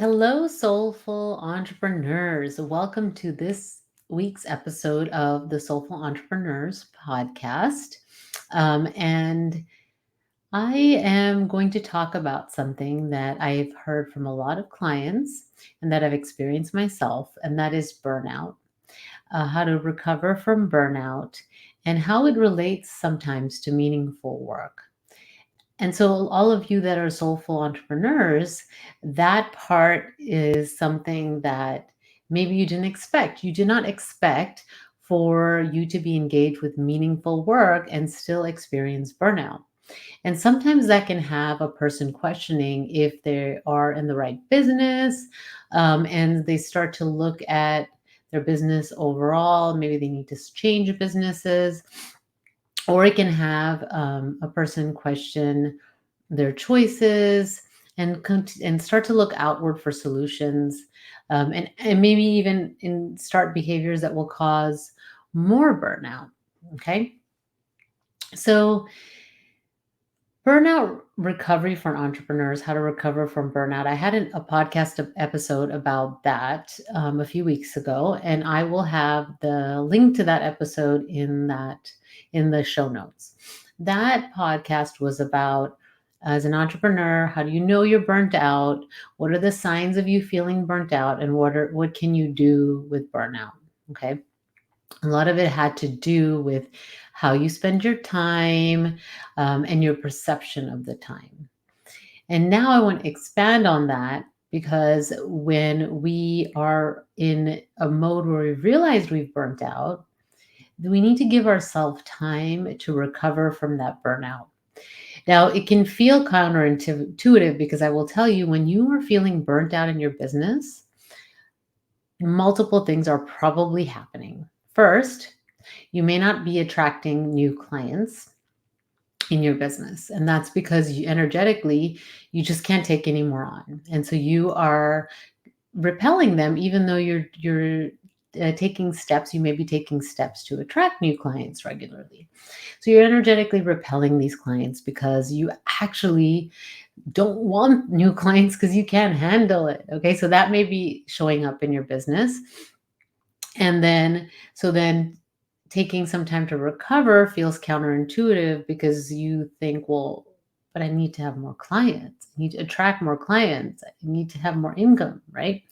Hello, soulful entrepreneurs. Welcome to this week's episode of the Soulful Entrepreneurs podcast. And I am going to talk about something that I've heard from a lot of clients and that I've experienced myself, and that is burnout, how to recover from burnout, and how it relates sometimes to meaningful work. And so, all of you that are soulful entrepreneurs, that part is something that maybe you didn't expect. You did not expect for you to be engaged with meaningful work and still experience burnout. And sometimes that can have a person questioning if they are in the right business, and they start to look at their business overall. Maybe they need to change businesses, or it can have a person question their choices and start to look outward for solutions, and maybe even start behaviors that will cause more burnout. Okay, so burnout recovery for entrepreneurs, how to recover from burnout. I had a podcast episode about that a few weeks ago, and I will have the link to that episode in the show notes. That podcast was about, as an entrepreneur, how do you know you're burnt out? What are the signs of you feeling burnt out, and what can you do with burnout? Okay, a lot of it had to do with how you spend your time, and your perception of the time. And now I want to expand on that, because when we are in a mode where we've realized we've burnt out, we need to give ourselves time to recover from that burnout. Now, it can feel counterintuitive, because I will tell you, when you are feeling burnt out in your business, multiple things are probably happening. First, you may not be attracting new clients in your business, and that's because you energetically, you just can't take any more on, and so you are repelling them, even though you're taking steps. You may be taking steps to attract new clients regularly, so you're energetically repelling these clients because you actually don't want new clients, because you can't handle it. Okay, so that may be showing up in your business. And then taking some time to recover feels counterintuitive, because you think, well, but I need to have more clients. I need to attract more clients. I need to have more income, right?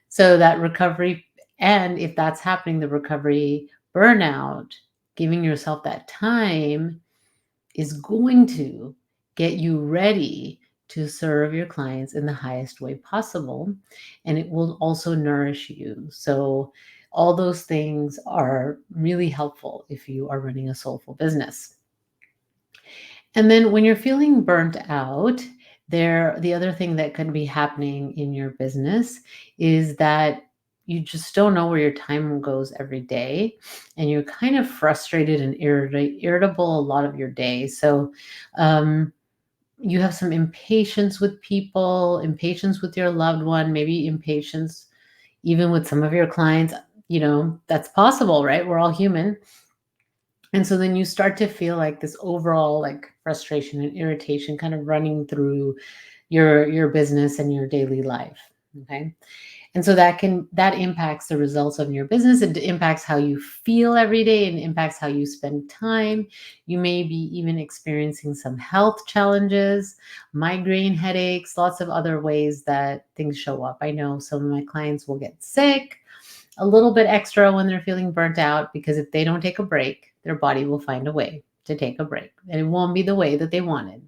So that recovery, and if that's happening, the recovery burnout, giving yourself that time is going to get you ready to serve your clients in the highest way possible. And it will also nourish you. So, all those things are really helpful if you are running a soulful business. And then when you're feeling burnt out, the other thing that can be happening in your business is that you just don't know where your time goes every day, and you're kind of frustrated and irritable a lot of your day. So, um, you have some impatience with people, impatience with your loved one, maybe impatience even with some of your clients. That's possible, right? We're all human. And so then you start to feel like this overall, like, frustration and irritation kind of running through your business and your daily life. Okay. And so that impacts the results of your business. It impacts how you feel every day, and impacts how you spend time. You may be even experiencing some health challenges, migraine headaches, lots of other ways that things show up. I know some of my clients will get sick a little bit extra when they're feeling burnt out, because if they don't take a break, their body will find a way to take a break, and it won't be the way that they wanted.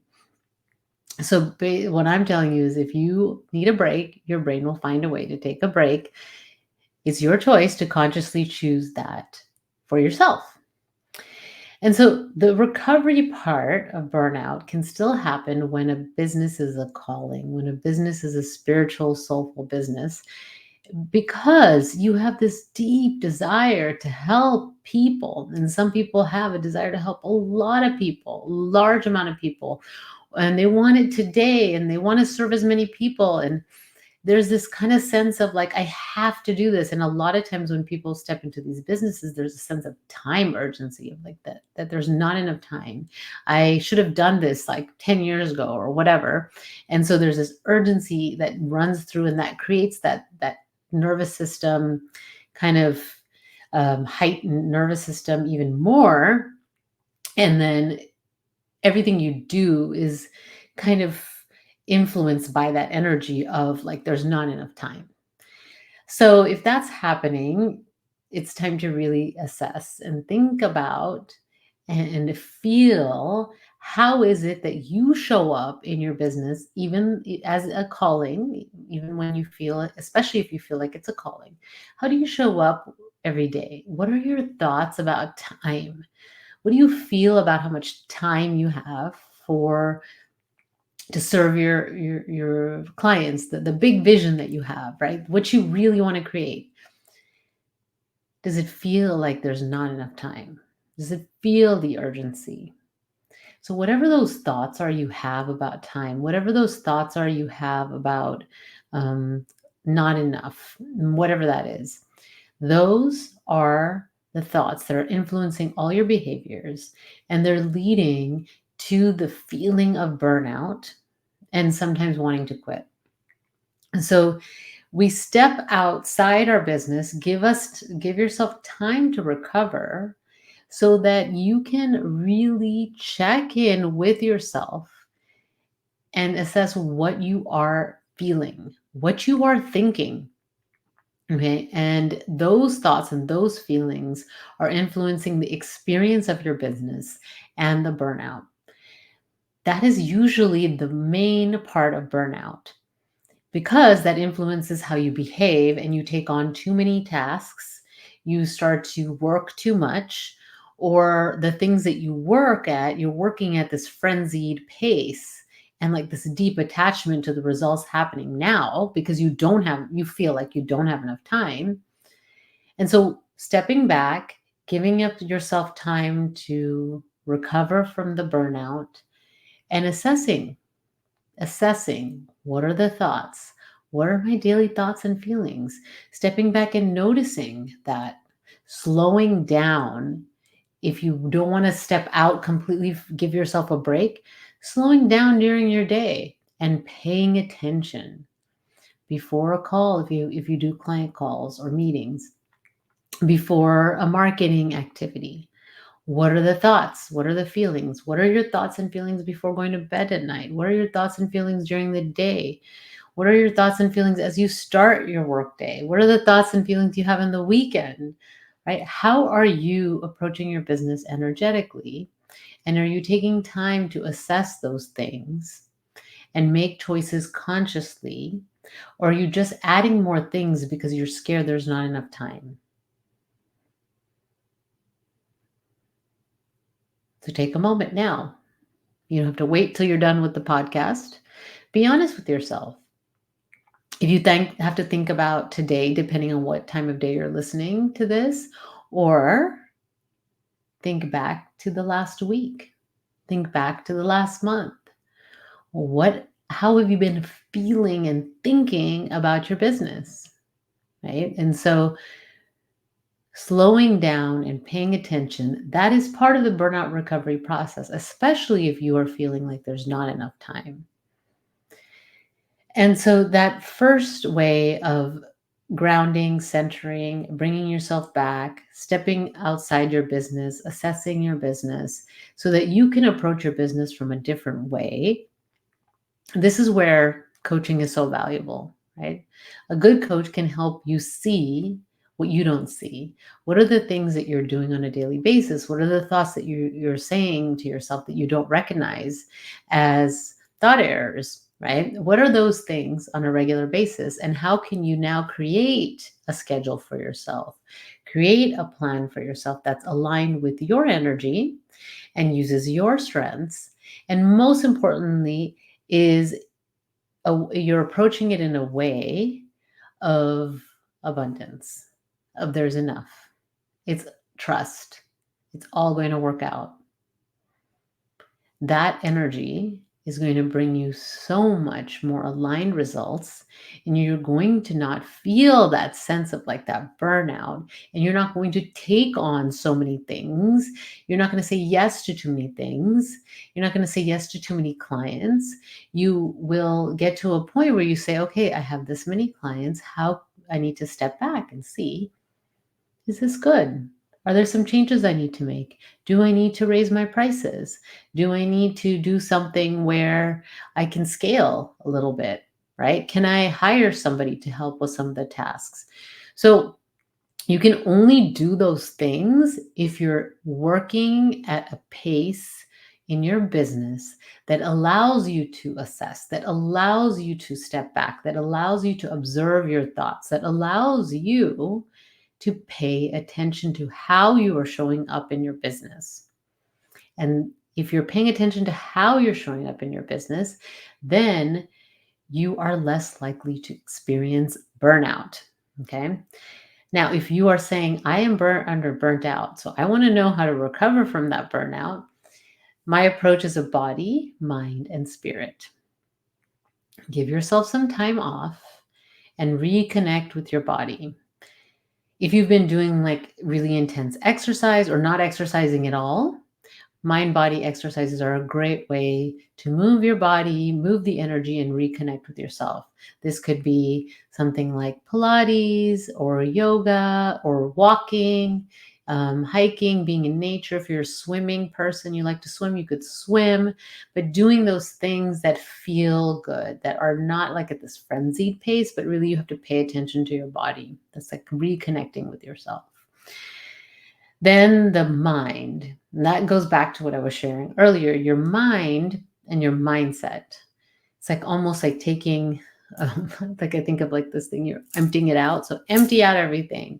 So, what I'm telling you is, if you need a break, your brain will find a way to take a break. It's your choice to consciously choose that for yourself. And so the recovery part of burnout can still happen when a business is a calling, when a business is a spiritual, soulful business, because you have this deep desire to help people. And some people have a desire to help a lot of people, a large amount of people, and they want it today, and they want to serve as many people. And there's this kind of sense of like, I have to do this. And a lot of times when people step into these businesses, there's a sense of time urgency of like that there's not enough time. I should have done this like 10 years ago or whatever. And so there's this urgency that runs through, and that creates that nervous system kind of heightened nervous system even more. And then everything you do is kind of influenced by that energy of like there's not enough time. So if that's happening, it's time to really assess and think about and feel, how is it that you show up in your business, even as a calling, even when you feel it, especially if you feel like it's a calling. How do you show up every day? What are your thoughts about time? What do you feel about how much time you have for to serve your clients, the big vision that you have, right? What you really want to create. Does it feel like there's not enough time? Does it feel the urgency? So whatever those thoughts are you have about time, whatever those thoughts are you have about um, not enough, whatever that is, those are the thoughts that are influencing all your behaviors, and they're leading to the feeling of burnout and sometimes wanting to quit. And so we step outside our business, give yourself time to recover so that you can really check in with yourself and assess what you are feeling, what you are thinking. Okay. And those thoughts and those feelings are influencing the experience of your business and the burnout. That is usually the main part of burnout, because that influences how you behave and you take on too many tasks. You start to work too much, or the things that you work at, you're working at this frenzied pace and like this deep attachment to the results happening now because you feel like you don't have enough time. And so stepping back, giving up yourself time to recover from the burnout, and assessing what are the thoughts, what are my daily thoughts and feelings, stepping back and noticing that, slowing down. If you don't want to step out completely, give yourself a break, slowing down during your day and paying attention before a call, if you do client calls or meetings, before a marketing activity. What are the thoughts? What are the feelings? What are your thoughts and feelings before going to bed at night? What are your thoughts and feelings during the day? What are your thoughts and feelings as you start your workday? What are the thoughts and feelings you have in the weekend? Right? How are you approaching your business energetically? And are you taking time to assess those things and make choices consciously? Or are you just adding more things because you're scared there's not enough time? So take a moment now. You don't have to wait till you're done with the podcast. Be honest with yourself. If you have to think about today, depending on what time of day you're listening to this, or think back to the last week, think back to the last month. How have you been feeling and thinking about your business? Right. And so slowing down and paying attention, that is part of the burnout recovery process, especially if you are feeling like there's not enough time. And so that first way of grounding, centering, bringing yourself back, stepping outside your business, assessing your business so that you can approach your business from a different way. This is where coaching is so valuable, right? A good coach can help you see what you don't see. What are the things that you're doing on a daily basis? What are the thoughts that you're saying to yourself that you don't recognize as thought errors, right? What are those things on a regular basis? And how can you now create a schedule for yourself? Create a plan for yourself that's aligned with your energy and uses your strengths. And most importantly, is you're approaching it in a way of abundance, of there's enough. It's trust. It's all going to work out. That energy is going to bring you so much more aligned results, and you're going to not feel that sense of like that burnout, and you're not going to take on so many things. You're not going to say yes to too many things. You're not going to say yes to too many clients. You will get to a point where you say, okay, I have this many clients. How I need to step back and see, is this good? Are there some changes I need to make? Do I need to raise my prices? Do I need to do something where I can scale a little bit, right? Can I hire somebody to help with some of the tasks? So you can only do those things if you're working at a pace in your business that allows you to assess, that allows you to step back, that allows you to observe your thoughts, that allows you to pay attention to how you are showing up in your business. And if you're paying attention to how you're showing up in your business, then you are less likely to experience burnout. Okay. Now, if you are saying, I am burnt out, so I want to know how to recover from that burnout, my approach is a body, mind, and spirit. Give yourself some time off and reconnect with your body. If you've been doing like really intense exercise or not exercising at all, mind body exercises are a great way to move your body, move the energy, and reconnect with yourself. This could be something like Pilates or yoga or walking, hiking, being in nature. If you're a swimming person, you like to swim, you could swim, but doing those things that feel good, that are not like at this frenzied pace, but really you have to pay attention to your body. That's like reconnecting with yourself. Then the mind. And that goes back to what I was sharing earlier. Your mind and your mindset. It's like almost like taking, like I think of like this thing, you're emptying it out. So empty out everything.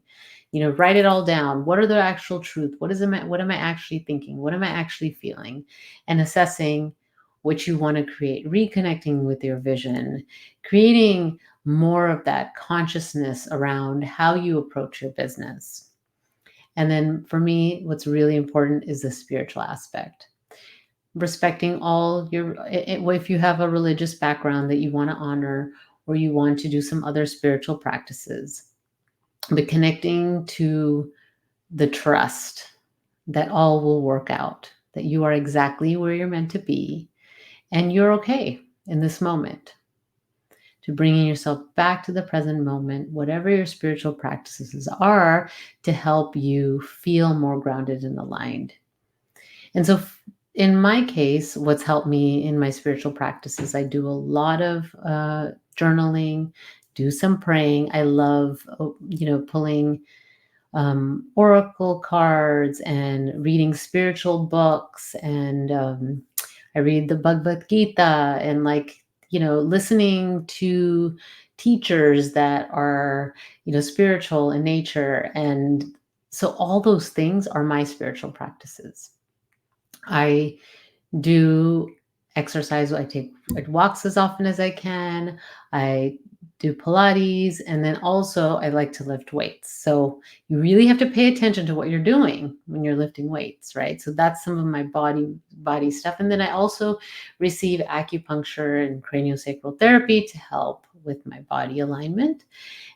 Write it all down. What are the actual truth? What am I actually thinking? What am I actually feeling? And assessing what you want to create, reconnecting with your vision, creating more of that consciousness around how you approach your business. And then for me, what's really important is the spiritual aspect. Respecting all if you have a religious background that you want to honor or you want to do some other spiritual practices, but connecting to the trust that all will work out, that you are exactly where you're meant to be and you're okay in this moment. To bringing yourself back to the present moment, whatever your spiritual practices are, to help you feel more grounded and aligned. And so, in my case, what's helped me in my spiritual practices, I do a lot of journaling, do some praying. I love, pulling oracle cards and reading spiritual books, and I read the Bhagavad Gita, and listening to teachers that are spiritual in nature. And so all those things are my spiritual practices. I do exercise. I take walks as often as I can. I do Pilates, and then also I like to lift weights. So you really have to pay attention to what you're doing when you're lifting weights, right? So that's some of my body stuff. And then I also receive acupuncture and craniosacral therapy to help with my body alignment.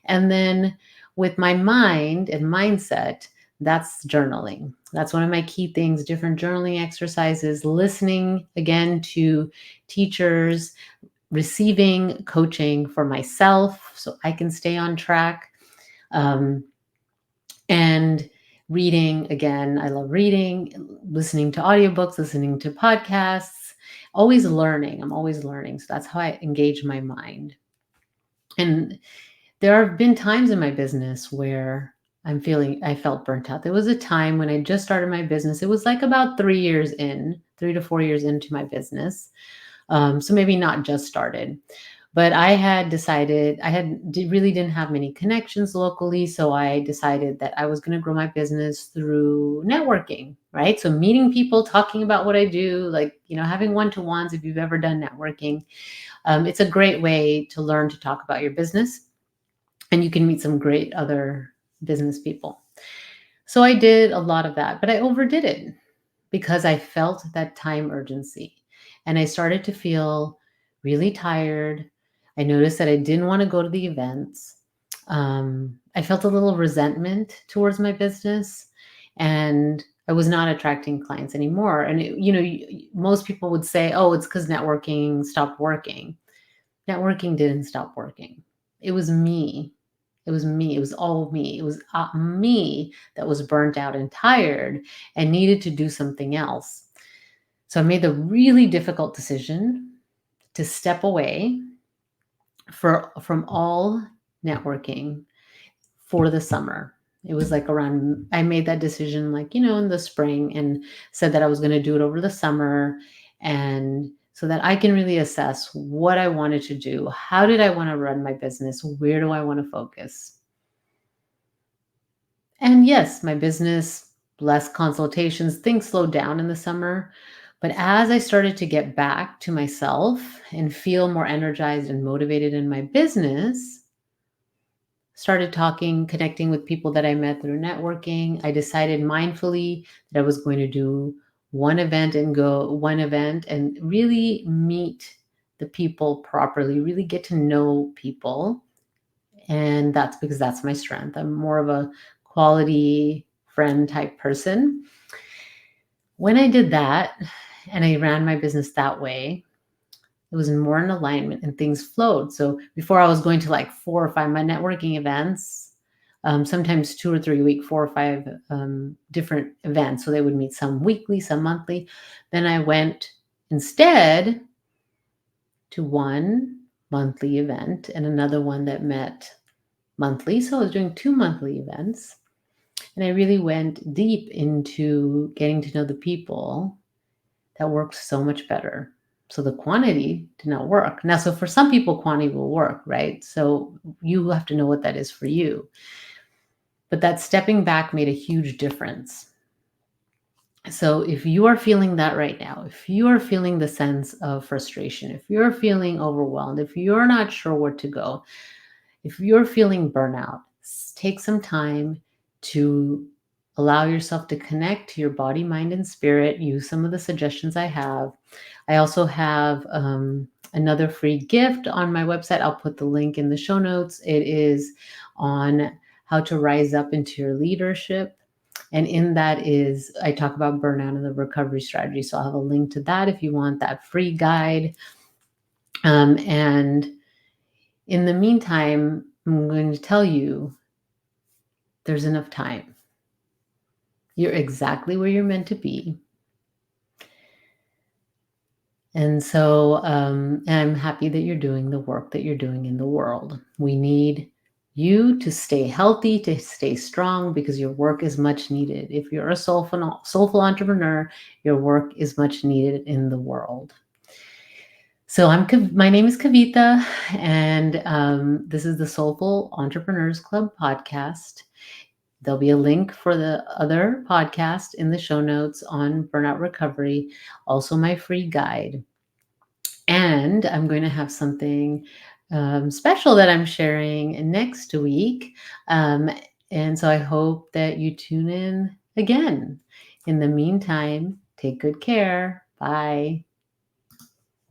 And then with my mind and mindset, that's journaling. That's one of my key things, different journaling exercises, listening again to teachers, receiving coaching for myself so I can stay on track. And reading, again, I love reading, listening to audiobooks, listening to podcasts, always learning. I'm always learning. So that's how I engage my mind. And there have been times in my business where I felt burnt out. There was a time when I just started my business. It was like about 3 to 4 years into my business. So maybe not just started, but I had decided really didn't have many connections locally. So I decided that I was going to grow my business through networking, right? So meeting people, talking about what I do, having one-to-ones. If you've ever done networking, it's a great way to learn to talk about your business. And you can meet some great other business people. So I did a lot of that, but I overdid it because I felt that time urgency. and I started to feel really tired. I noticed that I didn't want to go to the events. I felt a little resentment towards my business, and I was not attracting clients anymore. And most people would say, "Oh, it's because networking stopped working." Networking didn't stop working. It was me. It was me. It was all me. It was me that was burnt out and tired and needed to do something else. So I made the really difficult decision to step away from all networking for the summer. It was like around, I made that decision like, in the spring, and said that I was going to do it over the summer. And so that I can really assess what I wanted to do. How did I want to run my business? Where do I want to focus? And yes, my business, less consultations, things slowed down in the summer. But as I started to get back to myself and feel more energized and motivated in my business, started talking, connecting with people that I met through networking, I decided mindfully that I was going to do one event and really meet the people properly, really get to know people. And that's because that's my strength. I'm more of a quality friend type person. When I did that and I ran my business that way, it was more in alignment and things flowed. So before I was going to like 4 or 5 my networking events, sometimes 2 or 3 a week, 4 or 5 different events. So they would meet some weekly, some monthly. Then I went instead to one monthly event and another one that met monthly. So I was doing 2 monthly events. And I really went deep into getting to know the people. That worked so much better. So the quantity did not work. Now, so for some people, quantity will work, right? So you have to know what that is for you. But that stepping back made a huge difference. So if you are feeling that right now, if you are feeling the sense of frustration, if you're feeling overwhelmed, if you're not sure where to go, if you're feeling burnout, take some time to allow yourself to connect to your body, mind, and spirit. Use some of the suggestions I have. I also have another free gift on my website. I'll put the link in the show notes. It is on how to rise up into your leadership. And in that is, I talk about burnout and the recovery strategy. So I'll have a link to that if you want that free guide. And in the meantime, I'm going to tell you there's enough time. You're exactly where you're meant to be. And so I'm happy that you're doing the work that you're doing in the world. We need you to stay healthy, to stay strong, because your work is much needed. If you're a soulful entrepreneur, your work is much needed in the world. So my name is Kavita, and this is the Soulful Entrepreneurs Club podcast. There'll be a link for the other podcast in the show notes on burnout recovery, also my free guide. And I'm going to have something special that I'm sharing next week. And so I hope that you tune in again. In the meantime, take good care. Bye.